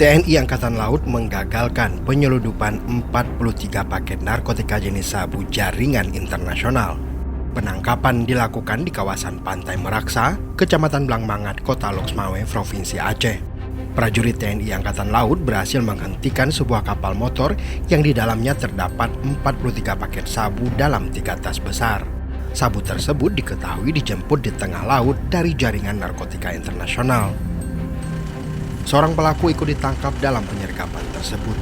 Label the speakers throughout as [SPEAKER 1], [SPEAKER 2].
[SPEAKER 1] TNI Angkatan Laut menggagalkan penyeludupan 43 paket narkotika jenis sabu jaringan internasional. Penangkapan dilakukan di kawasan Pantai Meraksa, Kecamatan Blangmangat, Kota Loksmawe, Provinsi Aceh. Prajurit TNI Angkatan Laut berhasil menghentikan sebuah kapal motor yang di dalamnya terdapat 43 paket sabu dalam 3 tas besar. Sabu tersebut diketahui dijemput di tengah laut dari jaringan narkotika internasional. Seorang pelaku ikut ditangkap dalam penyergapan tersebut.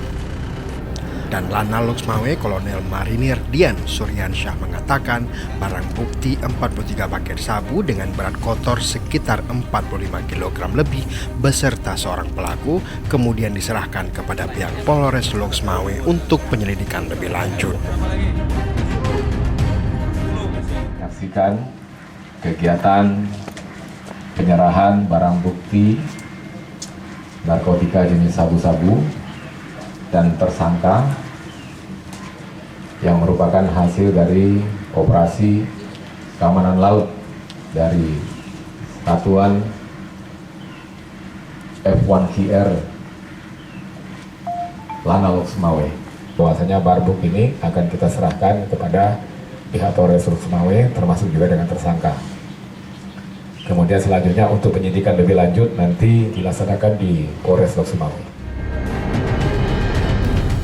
[SPEAKER 1] Dan Lanal Loksmawe Kolonel Marinir Dian Suryansyah mengatakan barang bukti 43 paket sabu dengan berat kotor sekitar 45 kg lebih beserta seorang pelaku kemudian diserahkan kepada pihak Polres Loksmawe untuk penyelidikan lebih lanjut.
[SPEAKER 2] Saksikan kegiatan penyerahan barang bukti narkotika jenis sabu-sabu dan tersangka yang merupakan hasil dari operasi keamanan laut dari Satuan F1QR Lanal Loksmawe. Bahwasanya barang bukti ini akan kita serahkan kepada pihak Polres Loksmawe termasuk juga dengan tersangka. Kemudian selanjutnya untuk penyidikan lebih lanjut nanti dilaksanakan di Polres Loksmawe.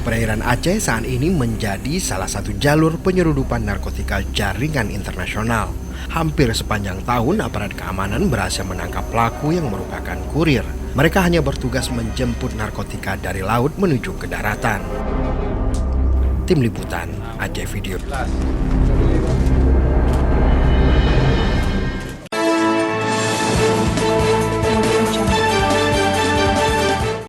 [SPEAKER 1] Perairan Aceh saat ini menjadi salah satu jalur penyeludupan narkotika jaringan internasional. Hampir sepanjang tahun aparat keamanan berhasil menangkap pelaku yang merupakan kurir. Mereka hanya bertugas menjemput narkotika dari laut menuju ke daratan. Tim Liputan Aceh Video.